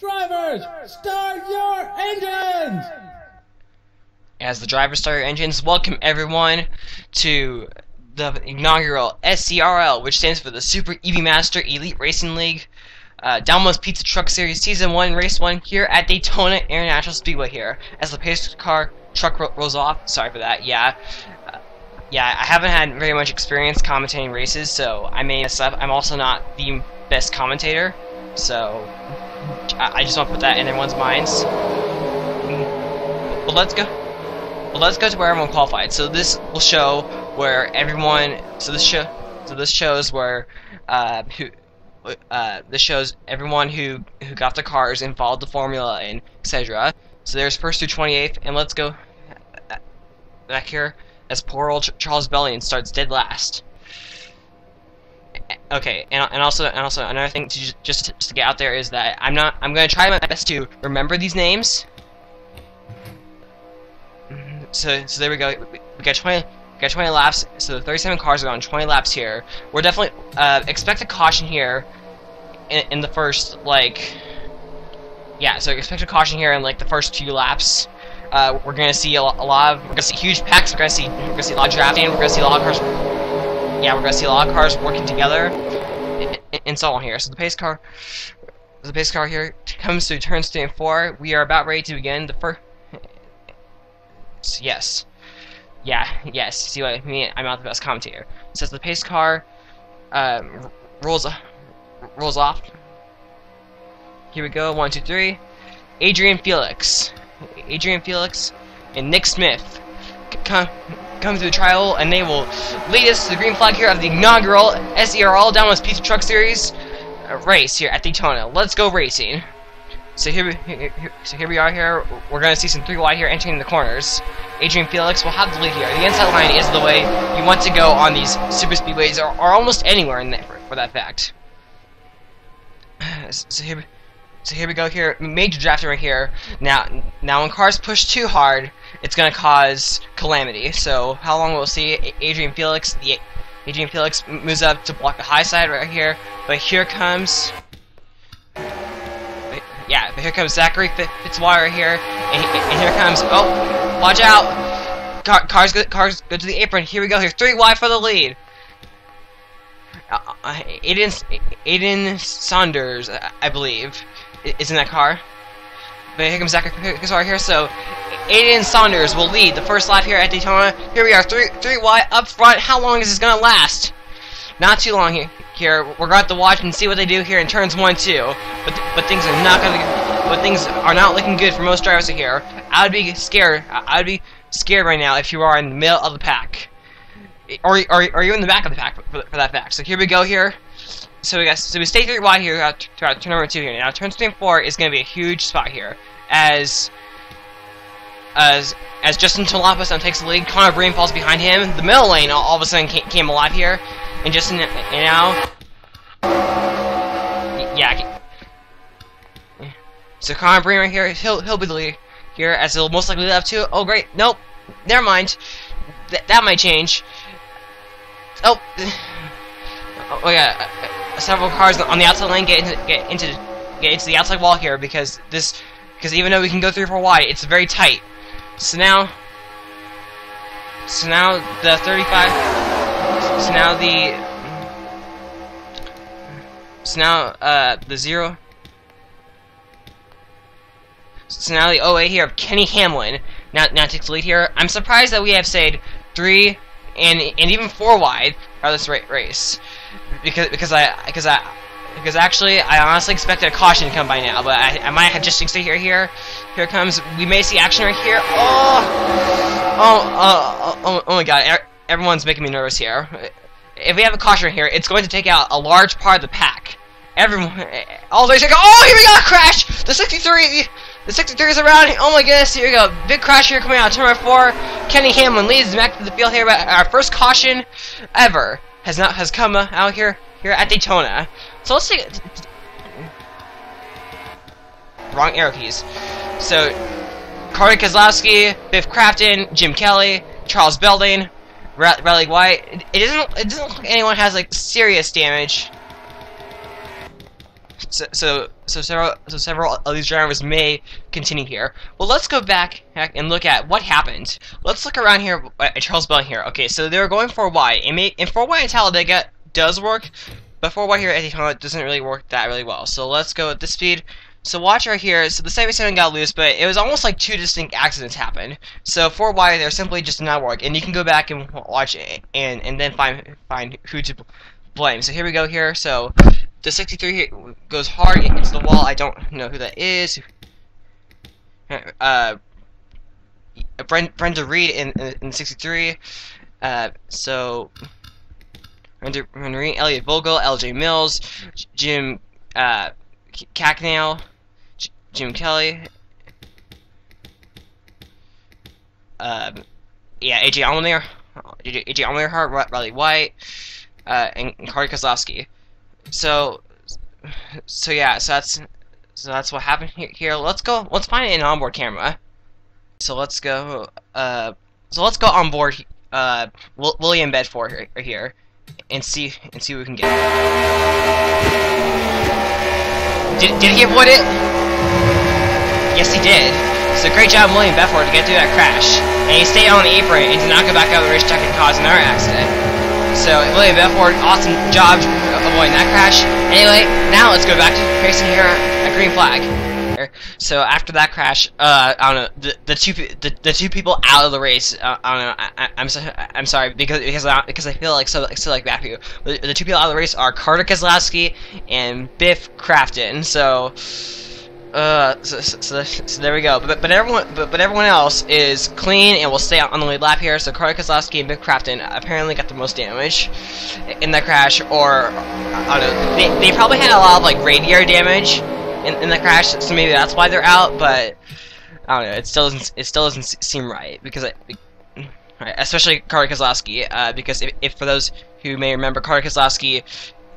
Drivers, start your engines! As the drivers start your engines, welcome everyone to the inaugural SERL, which stands for the Super EV Master Elite Racing League. Domino's Pizza Truck Series Season 1, Race 1 here at Daytona International Speedway here. As the pace car truck rolls off, sorry for that, yeah, I haven't had very much experience commentating races, so I may mess up. I'm also not the best commentator, so I just want to put that in everyone's minds. But let's go. Let's go to where everyone qualified. So this will show where everyone. This shows where this shows everyone who got the cars and followed the formula and etc. So there's first through 28th, and let's go back here as poor old Charles Bellion starts dead last. Okay, and also another thing to just to get out there is that I'm gonna try my best to remember these names. So there we go. We got 20 laps. So 37 cars are on 20 laps here. We're definitely expect a caution here in the first So expect a caution here in the first few laps. We're gonna see we're gonna see huge packs. We're gonna see a lot of drafting. We're gonna see a lot of cars. Yeah, we're gonna see a lot of cars working together and so on here. So the pace car here comes to turns 3 and 4. We are about ready to begin the first. Yes. See what I mean? I'm not the best commentator. So as the pace car rolls off. Here we go. 1, 2, 3. Adrian Felix, and Nick Smith come through the trial, and they will lead us to the green flag here of the inaugural SERL Domino's Pizza Truck Series race here at Daytona. Let's go racing. So here we are here. We're going to see some 3 wide here entering the corners. Adrian Felix will have the lead here. The inside line is the way you want to go on these super speedways, or almost anywhere in there for that fact. So here we go here. Major drafting right here. Now when cars push too hard, it's going to cause calamity. So how long we'll see Adrian Felix moves up to block the high side right here. But here comes here comes Zachary Fitzwater right here, and here comes, oh, watch out, cars go to the apron. Here we go, here, 3 wide for the lead. Aiden Saunders, I believe, is in that car. But here comes Zachary Fitzwater here, so Aiden Saunders will lead the first lap here at Daytona. Here we are, 3 wide up front. How long is this gonna last? Not too long here. We're going to have to watch and see what they do here in turns 1 and 2. But things are not looking good for most drivers here. I would be scared. Right now if you are in the middle of the pack, or you're in the back of the pack for that fact. So here we go here. So we stay 3 wide here throughout turn number 2 here. Now turns 3 and 4 is going to be a huge spot here as Justin Talapos now takes the lead. Connor Breen falls behind him. The middle lane all of a sudden came alive here. And just now, so Connor Breen right here, he'll be the lead here, as he'll most likely lead up to. Oh great, nope, never mind. That might change. Oh yeah, several cars on the outside lane get into the outside wall here because even though we can go 3 or 4 wide, it's very tight. So now the 35. So now the 0. So now the 08 here of Kenny Hamlin now takes the lead here. I'm surprised that we have stayed 3 and even 4 wide for this race because actually I honestly expected a caution to come by now, but I might have just stayed here. Here it comes. We may see action right here. Oh my God! Everyone's making me nervous here. If we have a caution right here, it's going to take out a large part of the pack. All the way to go. Oh, here we go! Crash! The 63 is around. Oh my goodness! Here we go. Big crash here coming out of turn number 4. Kenny Hamlin leads back to the field here, but our first caution ever has come out here at Daytona. So let's take wrong arrow keys. So Corey Kozlowski, Biff Crafton, Jim Kelly, Charles Belding, Riley White. It doesn't look like anyone has serious damage several of these drivers may continue here. Well, let's go back and look at what happened. Let's look around here at Charles Bell here. Okay, so they were going 4 wide. And 4 wide at Talladega does work, but 4 wide here at Daytona doesn't really work that really well. So let's go at this speed. So watch right here. So the 77 got loose, but it was almost like 2 distinct accidents happened. So 4 wide there simply just did not work, and you can go back and watch it and then find who to blame. So here we go here. So the 63 here goes hard into the wall. I don't know who that is. Brenda Reed in 63. So Brenda Reed, Elliot Vogel, L.J. Mills, Jim Cacknell, Jim Kelly. Yeah, AJ Allmendinger, Riley White, and Carter Kozlowski. So yeah, so that's what happened here. Let's find an onboard camera. So let's go on board William Bedford here and see what we can get. Did he avoid it? Yes, he did. So great job, William Bedford, to get through that crash. And he stayed on the apron and did not go back out of the racetrack and cause another accident. So William Bedford, awesome job avoiding that crash. Anyway, now let's go back to racing here at Green Flag. So after that crash, I don't know, the two people out of the race. I don't know. I'm sorry because I feel like so like bad people. The 2 people out of the race are Carter Kozlowski and Biff Crafton. So there we go. But everyone else is clean and will stay on the lead lap here. So Carter Kozlowski and Biff Crafton apparently got the most damage in that crash, or I don't know. They probably had a lot of like radiator damage in the crash, so maybe that's why they're out. But I don't know. It still doesn't seem right because especially Carter Kozlowski, because if for those who may remember, Carter Kozlowski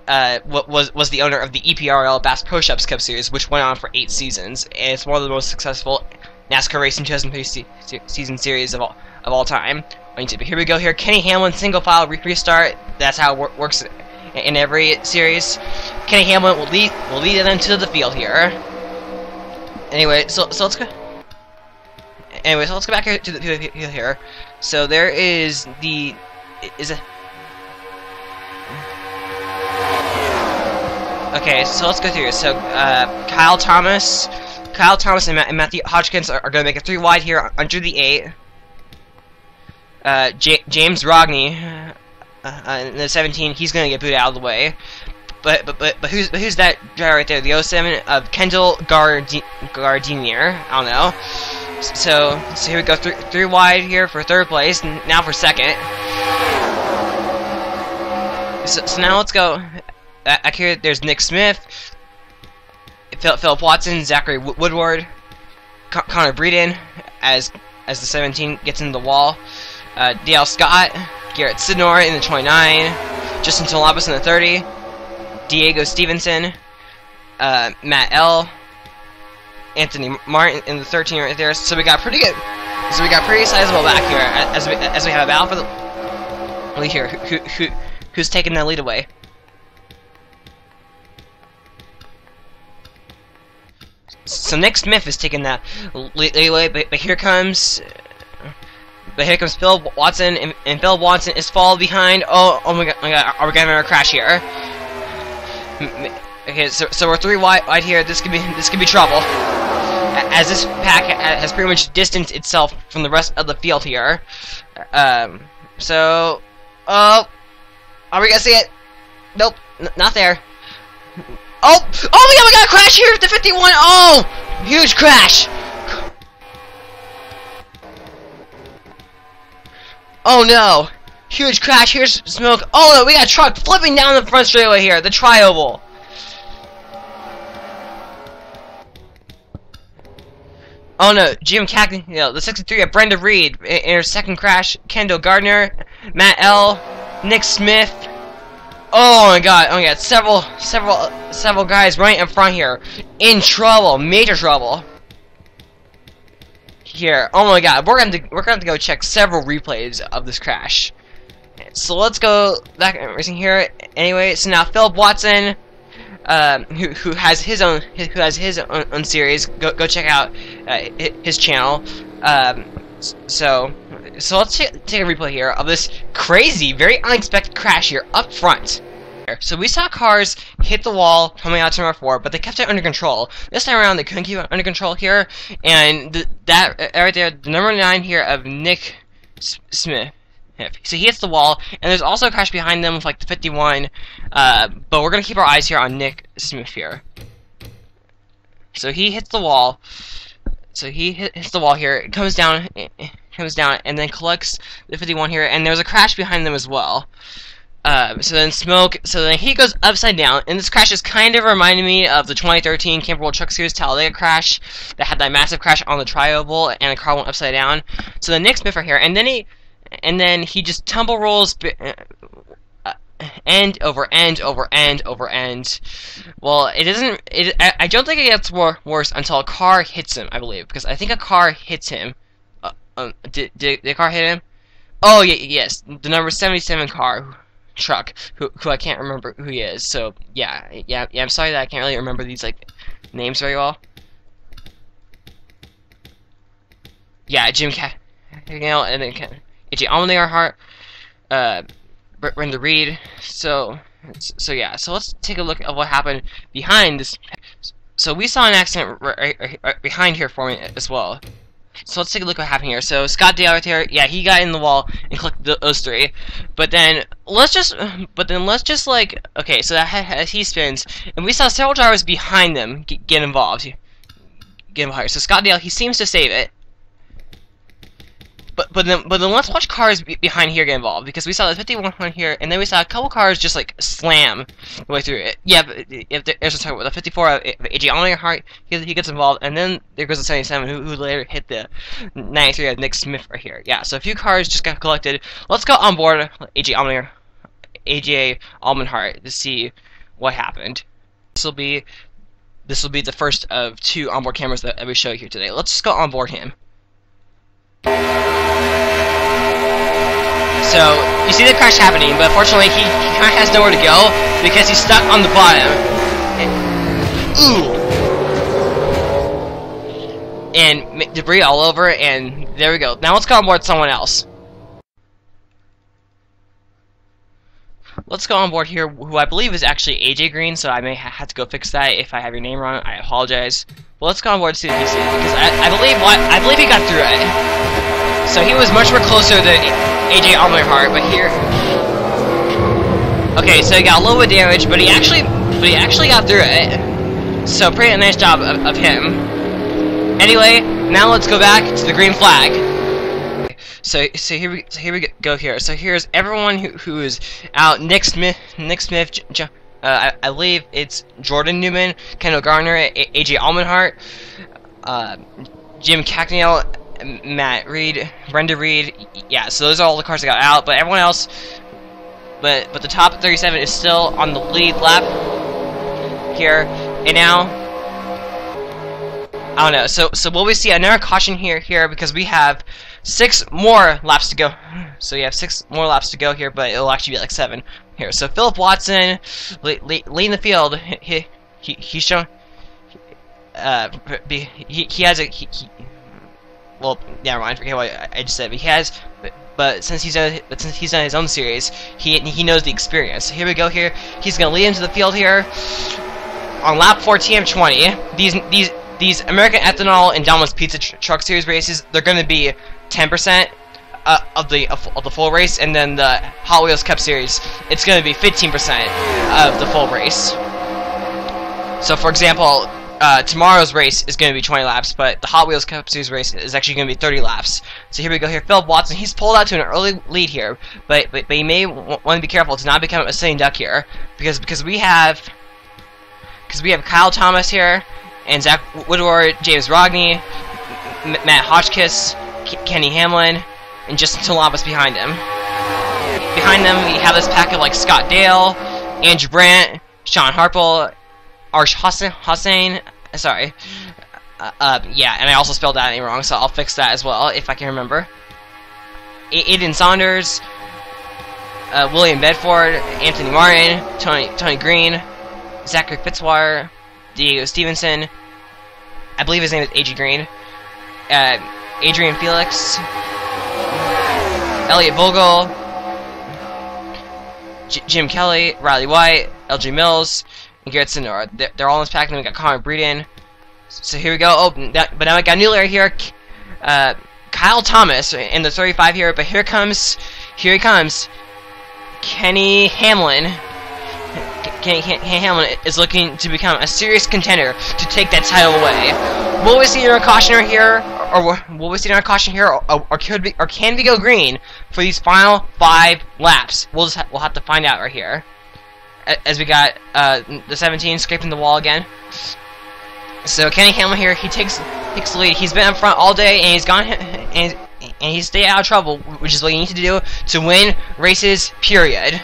was the owner of the EPRL Bass Pro Shops Cup Series, which went on for 8 seasons, and it's one of the most successful NASCAR Racing 2003 season series of all time on YouTube. But here we go. Here, Kenny Hamlin single file restart. That's how it works in every series. Kenny Hamlin will lead them to the field here. Anyway, so let's go. Anyway, so let's go back here to the field here. So there is the Okay, so let's go through. So Kyle Thomas and Matthew Hodgkins are going to make a 3 wide here under the 8. James Rogney in the 17, he's going to get booted out of the way. But who's that driver right there? The 07 of Kendall Gardinier. I don't know. So here we go, 3 wide here for 3rd place. Now for 2nd. So now let's go. Back here, there's Nick Smith, Philip Watson, Zachary Woodward, Connor Breeden as the 17 gets into the wall, Dale Scott, Garrett Sidnor in the 29, Justin Tolabas in the 30, Diego Stevenson, Matt L, Anthony Martin in the 13 right there. So we got pretty good. So we got pretty sizable back here as we have a battle for the lead here. Who's taking that lead away? So Nick Smith is taking that lead away, but here comes Phil Watson, and Phil Watson is fall behind. Oh my god, are we getting a crash here? Okay, so we're 3 wide here. This could be trouble, as this pack has pretty much distanced itself from the rest of the field here. So, are we gonna see it? Nope, not there. Oh my god, we got a crash here at the 51! Oh! Huge crash! Oh no! Huge crash, here's smoke. Oh no, we got a truck flipping down the front straightaway here, the tri-oval. Oh no, Jim Cackney, the 63 at Brenda Reed in her 2nd crash, Kendall Gardner, Matt L, Nick Smith. Oh my god, several guys right in front here. In trouble, major trouble. Here, oh my god, we're gonna have to go check several replays of this crash. So let's go back racing here. Anyway, so now Philip Watson, who has his own series. Go check out his channel. So let's take a replay here of this crazy, very unexpected crash here up front. So we saw cars hit the wall coming out to number 4, but they kept it under control. This time around, they couldn't keep it under control here, and that right there, the number 9 here of Nick Smith. So he hits the wall, and there's also a crash behind them with like the 51, but we're gonna keep our eyes here on Nick Smith here. So he hits the wall. So he hits the wall here. It comes down, and then collects the 51 here, and there's a crash behind them as well. So then he goes upside down, and this crash is kind of reminding me of the 2013 Camping World Truck Series Talladega crash that had that massive crash on the tri-oval, and the car went upside down. So the Nick Smith right here, and then he just tumble rolls end over end over end over end. Well, it isn't. I don't think it gets worse until a car hits him, I believe, because I think a car hits him. Did the car hit him? Oh yeah, yes, the number 77 truck, who I can't remember who he is. So yeah. I'm sorry that I can't really remember these like names very well. Yeah, Jim and then AJ Allmendinger, Brenda Reed. So yeah. So let's take a look at what happened behind this. So we saw an accident right behind here for me as well. So let's take a look at what happened here. So Scott Dale right here, yeah, he got in the wall and clicked those 3. But then let's just like, okay, so as he spins, and we saw several drivers behind them get involved. So Scott Dale, he seems to save it. But then let's watch cars behind here get involved, because we saw the 51 here, and then we saw a couple cars just like slam the way through it. Yeah, but there's a talk about the 54 of AJ Allmendinger, he gets involved, and then there goes the 77 who later hit the 93 of Nick Smith right here. Yeah, so a few cars just got collected. Let's go on board AJ Allmendinger to see what happened. This will be the first of 2 onboard cameras that we show here today. Let's just go on board him. So, you see the crash happening, but unfortunately he kind of has nowhere to go because he's stuck on the bottom. And debris all over, and there we go. Now let's go on board someone else. Let's go on board here, who I believe is actually AJ Green, so I may have to go fix that if I have your name wrong. I apologize. Well, let's go on board and see what he sees, because I believe he got through it. So he was much more closer than AJ Allmendinger, but here. Okay, so he got a little bit of damage, but he actually got through it. So pretty nice job of him. Anyway, now let's go back to the green flag. So here we go here. So here's everyone who is out. Nick Smith, I believe it's Jordan Newman, Kendall Garner, AJ Allmendinger, Jim Cacknell, Matt Reed, Brenda Reed. Yeah, so those are all the cars that got out, but everyone else, but the top 37 is still on the lead lap here. And now, I don't know. So will we see another caution here because we have 6 more laps to go. So you have 6 more laps to go here, but it'll actually be like 7 here. So Philip Watson leading the field. He's shown. He has a. Well, never mind. Forget what I just said. But he has, but since he's on his own series, he knows the experience. So here we go. Here he's gonna lead into the field here on lap 4 TM20. These American Ethanol and Domino's Pizza Truck Series races, they're gonna be 10% of the full race, and then the Hot Wheels Cup Series, it's gonna be 15% of the full race. So, for example, tomorrow's race is going to be 20 laps, but the Hot Wheels Cup Series race is actually going to be 30 laps. So here we go here. Philip Watson, he's pulled out to an early lead here, but you may want to be careful to not become a sitting duck here, because we have Kyle Thomas here, and Zach Woodward, James Rogney, Matt Hotchkiss, Kenny Hamlin, and Justin Tolabas behind him. Behind them, we have this pack of like Scott Dale, Andrew Brandt, Sean Harple, Arsh Hossain, sorry. Yeah, and I also spelled that name wrong, so I'll fix that as well if I can remember. Aiden Saunders, William Bedford, Anthony Martin, Tony Green, Zachary Fitzwater, Diego Stevenson, I believe his name is AJ Green, Adrian Felix, Elliot Vogel, Jim Kelly, Riley White, LG Mills, and Garrett Sonora. They're all in this pack, and then we got Connor Breeden. So here we go. Oh, but now we got a new layer here. Kyle Thomas in the 35 here, but here he comes. Kenny Hamlin. Kenny Hamlin is looking to become a serious contender to take that title away. Will we see another caution here, or will we see another caution here, or can we go green for these final 5 laps? We'll have to find out right here. As we got the 17 scraping the wall again. So Kenny Hamlin here, he takes the lead. He's been up front all day, and he's gone and he's stayed out of trouble, which is what you need to do to win races. Period.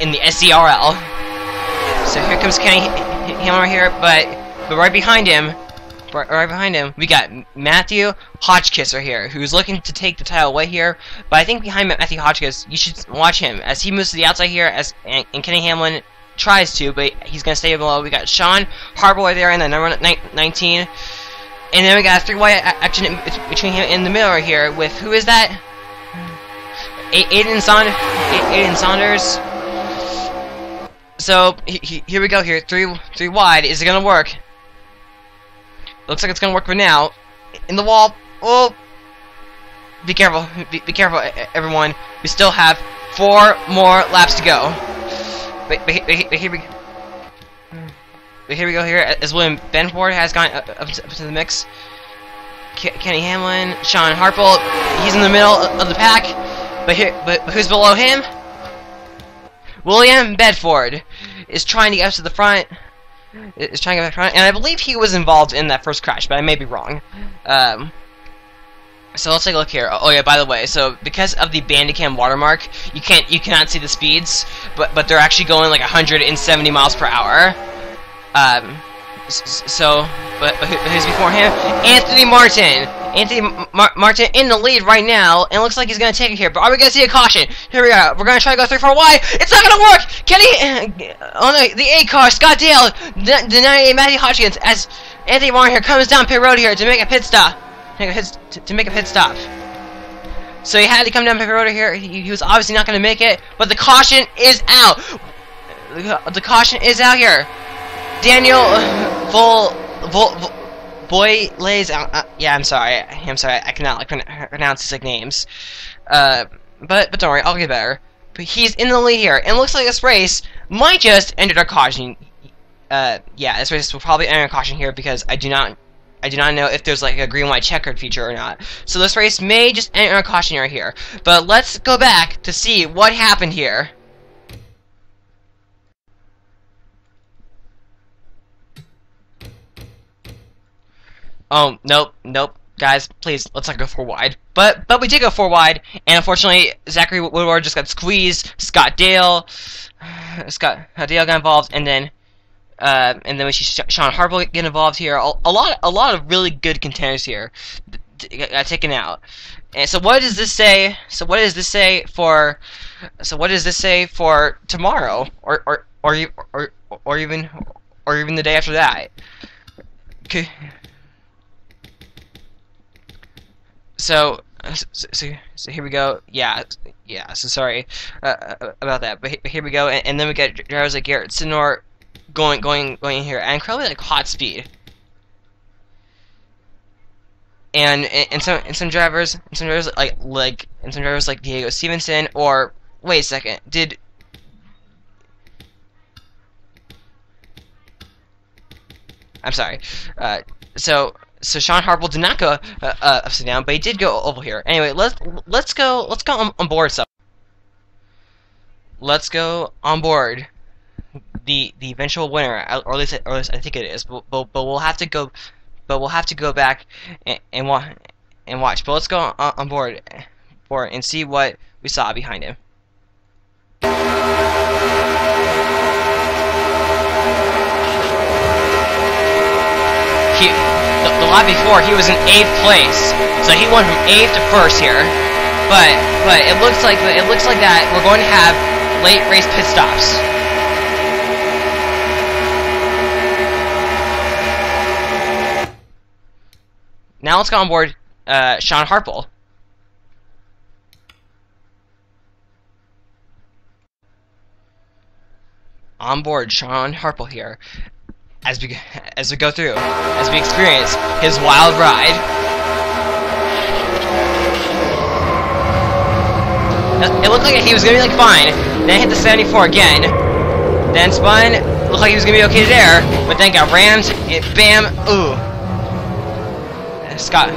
In the SERL. So here comes Kenny Hamlin here, but right behind him, we got Matthew Hotchkiss right here, who's looking to take the title away here. But I think behind Matthew Hotchkiss, you should watch him as he moves to the outside here, and Kenny Hamlin tries to, but he's gonna stay below. We got Sean Harboy there in the number 19, and then we got a 3-way action between him in the middle right here with, who is that? Aiden Saunders. So here we go here, three wide. Is it gonna work? Looks like it's gonna work for now. In the wall. Oh, be careful, be careful, everyone. We still have 4 more laps to go. But here we go here as William Benford has gone up to the mix. Kenny Hamlin, Sean Harple, he's in the middle of the pack. But who's below him? William Bedford is trying to get up to the front. And I believe he was involved in that first crash, but I may be wrong. So let's take a look here. Oh yeah, by the way, so because of the Bandicam watermark, you cannot see the speeds, but they're actually going like 170 miles per hour. But who's before him? Anthony Martin. Martin in the lead right now, and it looks like he's gonna take it here. But are we gonna see a caution? Here we are. We're gonna try to go 3-4 wide. It's not gonna work. Kenny, oh no, the A car, Scott Dale, denying Matthew Hotchkiss as Anthony Martin here comes down pit road here to make a pit stop. To make a pit stop. So he had to come down pit road here. He was obviously not gonna make it, but the caution is out. The caution is out here. Daniel Boylays, yeah, I'm sorry, I cannot like pronounce these like names, but don't worry, I'll get better. But he's in the lead here, and it looks like this race might just enter a caution. Yeah, this race will probably enter a caution here because I do not know if there's like a green-white checkered feature or not. So this race may just enter a caution right here. But let's go back to see what happened here. Oh, nope, guys, please, let's not go 4 wide. But we did go 4 wide, and unfortunately, Zachary Woodward just got squeezed. Scott Dale got involved, and then we see Sean Harple get involved here. A lot of really good contenders here got taken out. And so what does this say? So what does this say for tomorrow, or even the day after that? Okay. So here we go. Yeah. So sorry about that, but here we go, and then we got drivers like Garrett Sinor going here at incredibly like hot speed, and some drivers like Diego Stevenson, or wait a second, I'm sorry. So Sean Harple did not go upside down, but he did go oval here. Anyway, let's go on board. So let's go on board the eventual winner, or at least I think it is. But we'll have to go. But we'll have to go back and watch. But let's go on board and see what we saw behind him. The lap before, he was in 8th place, so he went from 8th to 1st here. But it looks like that we're going to have late race pit stops. Now let's go on board Sean Harple. On board Sean Harple here, as we go through, as we experience his wild ride. It looked like he was gonna be like fine, then hit the 74 again, then spun, looked like he was gonna be okay there, but then got rammed, it bam, ooh. Scott.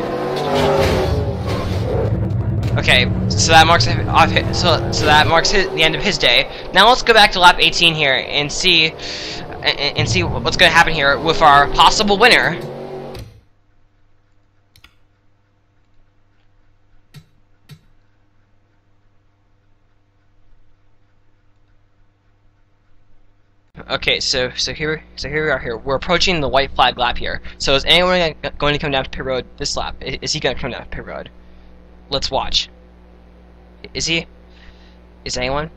Okay, so that marks the end of his day. Now let's go back to lap 18 here and see what's gonna happen here with our possible winner. Okay, so here we are here. We're approaching the white flag lap here. So is anyone going to come down pit road this lap? Is he going to come down pit road? Let's watch. Is he? Is anyone?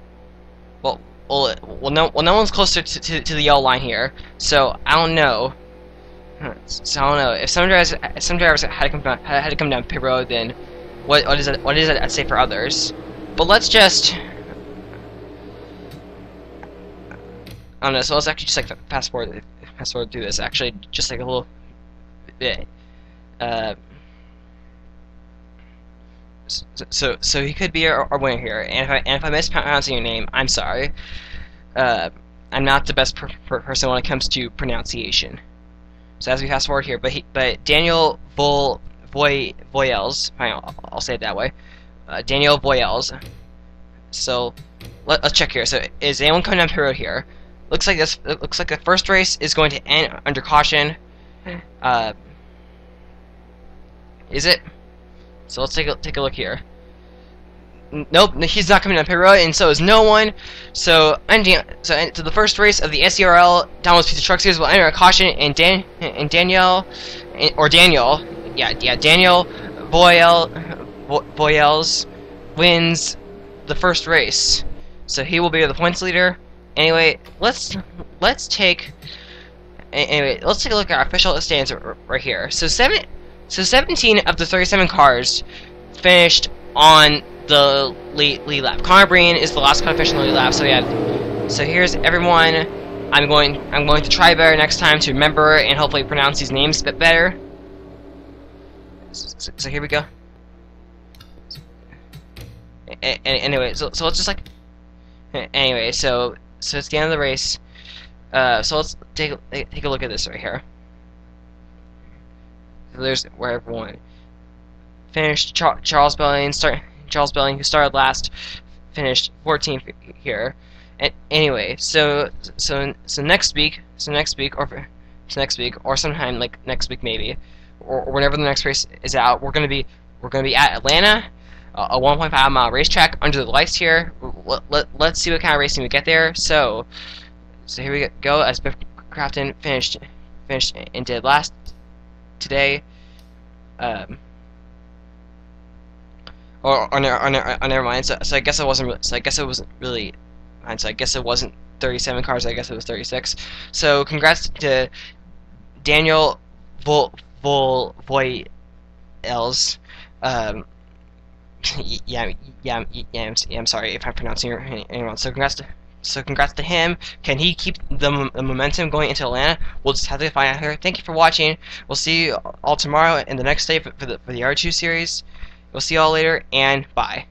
Well, no one's closer to the yellow line here. So I don't know. So I don't know if some drivers had to come down pit road. Then what is it? What is it I'd say for others? But let's just. I don't know, so let's actually just like fast forward through this. Actually, just like a little bit. So he could be our winner here. And if I mispronouncing your name, I'm sorry. I'm not the best person when it comes to pronunciation. So as we fast forward here, but Daniel Voyels, I'll say it that way. Daniel Voyels. So let's check here. So is anyone coming down pit road here? Looks like this. It looks like the first race is going to end under caution. Is it? So let's take a look here. Nope, he's not coming down pit road, and so is no one. So the first race of the SERL Downloads Pizza Truck Series will enter a caution, and Daniel Boyels wins the first race. So he will be the points leader. Anyway, let's take a look at our official standings right here. So 17 of the 37 cars finished on the lead lap. Connor Breen is the last car finished on the lead lap. So yeah. So here's everyone. I'm going to try better next time to remember and hopefully pronounce these names a bit better. So here we go. Anyway, so let's just like. Anyway, so it's the end of the race. So let's take a look at this right here. So there's where everyone finished. Charles Belling, who started last, finished 14th here. And anyway, so next week, or sometime like next week maybe, or whenever the next race is out, we're gonna be at Atlanta. A 1.5 mile racetrack under the lights here. Let's see what kind of racing we get there. So here we go. As Biff Crafton finished and did last today. Or never mind. So I guess it wasn't. So I guess it wasn't really. So I guess it wasn't 37 cars. I guess it was 36. So congrats to Daniel Voyels. I'm sorry if I'm pronouncing your name wrong. So congrats to him. Can he keep the momentum going into Atlanta? We'll just have to find out here. Thank you for watching. We'll see you all tomorrow and the next day for the R2 series. We'll see you all later, and bye.